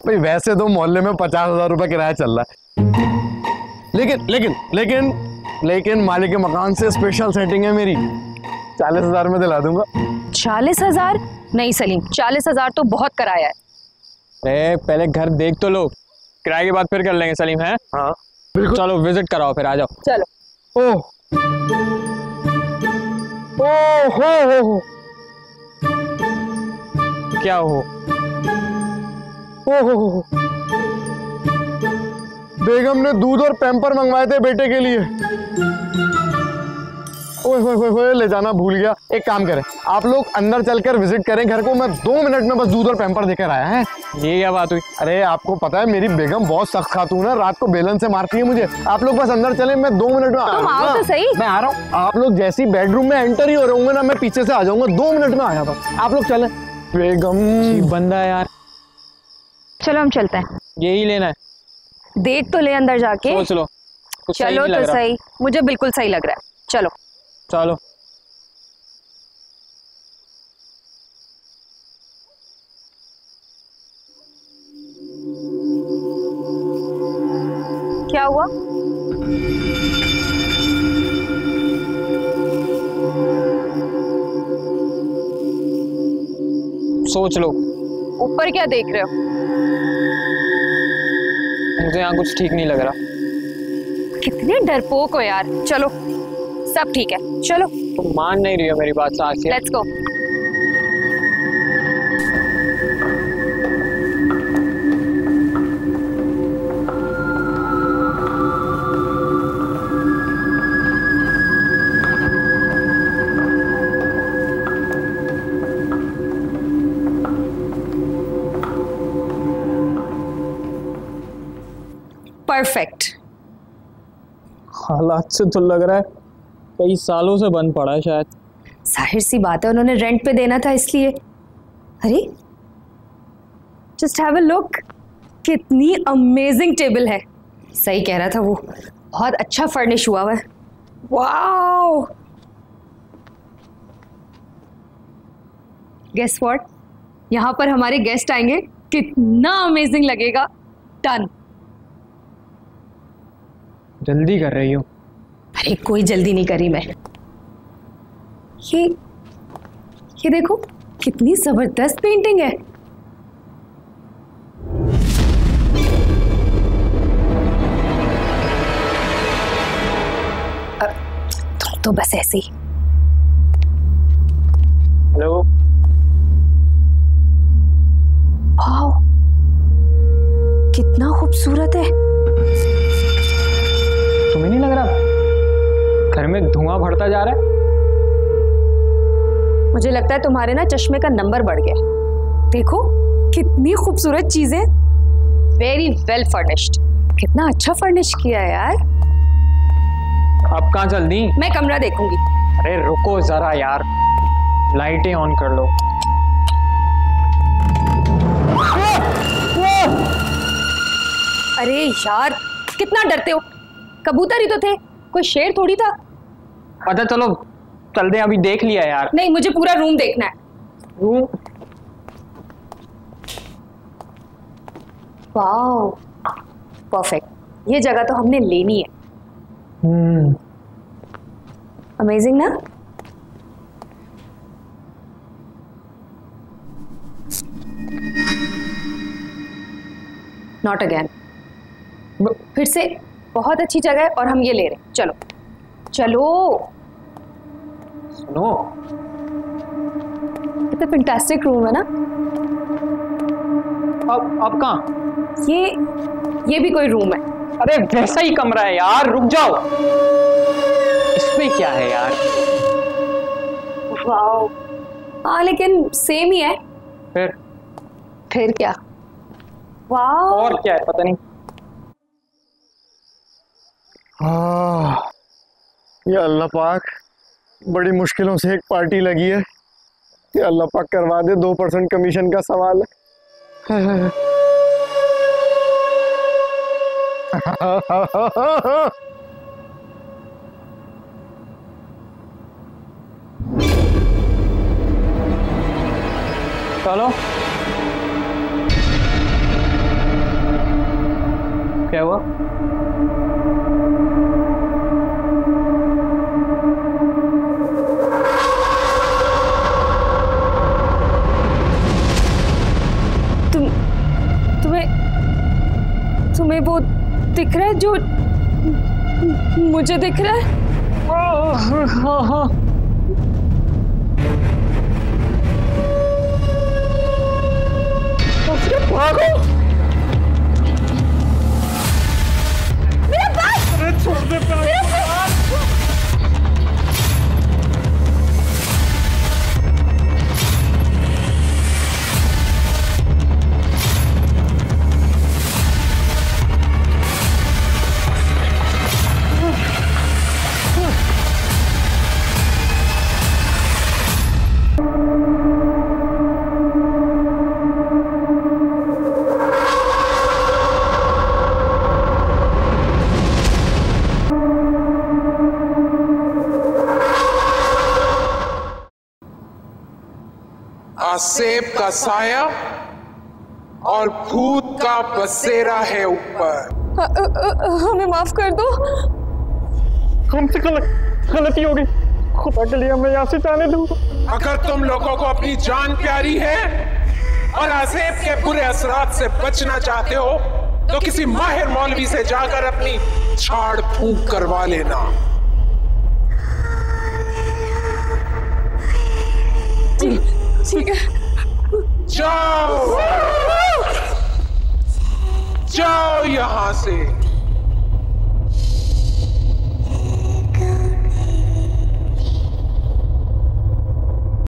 भाई वैसे तो मोहल्ले में 50,000 रुपये किराया चल रहा है, लेकिन लेकिन लेकिन लेकिन मालिक के मकान से स्पेशल सेटिंग है मेरी, 40,000 में दिला दूंगा। 40,000? नहीं सलीम, 40,000 तो बहुत किराया है। अरे पहले घर देख तो लो, किराए के बाद फिर कर लेंगे सलीम। है हाँ बिल्कुल। चलो विजिट कराओ फिर, आ जाओ। चलो। ओह हो क्या हो? ओह बेगम ने दूध और पैम्पर मंगवाए थे बेटे के लिए। ओए ले जाना भूल गया। एक काम करें, आप लोग अंदर चलकर विजिट करें घर को, मैं 2 मिनट में बस दूध और पैम्पर देकर आया है। ये क्या बात हुई? अरे आपको पता है मेरी बेगम बहुत सख्त खातून है, रात को बेलन से मारती है मुझे। आप लोग बस अंदर चले, मैं 2 मिनट में तुम आओ तो सही। मैं आ रहा हूँ। आप लोग जैसी बेडरूम में एंटर ही हो रहे होंगे ना, मैं पीछे से आ जाऊंगा। 2 मिनट में आया बस, आप लोग चले। बेगम बंदा है यार। चलो हम चलते हैं। यही लेना है? देख तो ले अंदर जाके। सोच लो। कुछ सही चलो नहीं लग तो रहा। सही, मुझे बिल्कुल सही लग रहा है। चलो चलो। क्या हुआ? सोच लो। ऊपर क्या देख रहे हो? मुझे यहाँ कुछ ठीक नहीं लग रहा। कितने डरपोक हो यार। चलो सब ठीक है, चलो। तुम मान नहीं रही हो मेरी बात सासिया। Let's go. परफेक्ट। हालात से तो लग रहा है कई सालों से बंद पड़ा है शायद। जाहिर सी बात है, उन्होंने रेंट पे देना था इसलिए। अरे जस्ट हैव अ लुक, कितनी अमेजिंग टेबल है। सही कह रहा था वो, बहुत अच्छा फर्निश हुआ है। वाओ। गेस व्हाट, यहाँ पर हमारे गेस्ट आएंगे, कितना अमेजिंग लगेगा। डन। जल्दी कर रही हो? अरे कोई जल्दी नहीं करी मैं। ये देखो कितनी जबरदस्त पेंटिंग है। तो बस ऐसे ही। हेलो। वाओ, कितना खूबसूरत है। तुम्हें नहीं लग रहा घर में धुआं बढ़ता जा रहा है? मुझे लगता है तुम्हारे ना चश्मे का नंबर बढ़ गया। देखो कितनी खूबसूरत चीजें, वेरी वेल फर्निश्ड। कितना अच्छा फर्निश किया है यार। अब कहाँ चल दी? मैं कमरा देखूंगी। अरे रुको जरा यार, लाइटें ऑन कर लो। अरे यार कितना डरते हो, कबूतर ही तो थे, कोई शेर थोड़ी था। अच्छा चलो चलते हैं, अभी देख लिया यार। नहीं, मुझे पूरा रूम देखना है। रूम? वाओ परफेक्ट, ये जगह तो हमने लेनी है। अमेजिंग ना। Not again. फिर से बहुत अच्छी जगह है और हम ये ले रहे हैं। चलो चलो। सुनो, कितना फैंटास्टिक रूम है ना। अब कहाँ? ये भी कोई रूम है। अरे वैसा ही कमरा है यार, रुक जाओ। इसमें क्या है यार? वाओ, हाँ लेकिन सेम ही है। फिर क्या? वाओ। और क्या है पता नहीं। ये अल्लाह पाक, बड़ी मुश्किलों से एक पार्टी लगी है। ये अल्लाह पाक करवा दे, 2% कमीशन का सवाल है। चलो क्या हुआ? तुम्हें वो दिख रहा है जो मुझे दिख रहा है? हाँ हाँ। भागो! मेरा बैग! अरे छोड़ दे आसेब का साया और भूत का बसेरा है ऊपर। हमें माफ कर दो। हमसे गलती हो गई, खुदा के लिए हमें यहाँ से जाने दो। अगर तुम लोगों को अपनी जान प्यारी है और आसेब के बुरे असरात से बचना चाहते हो तो किसी माहिर मौलवी से जाकर अपनी झाड़ फूंक करवा लेना। ठीक है। जाओ जाओ यहां से।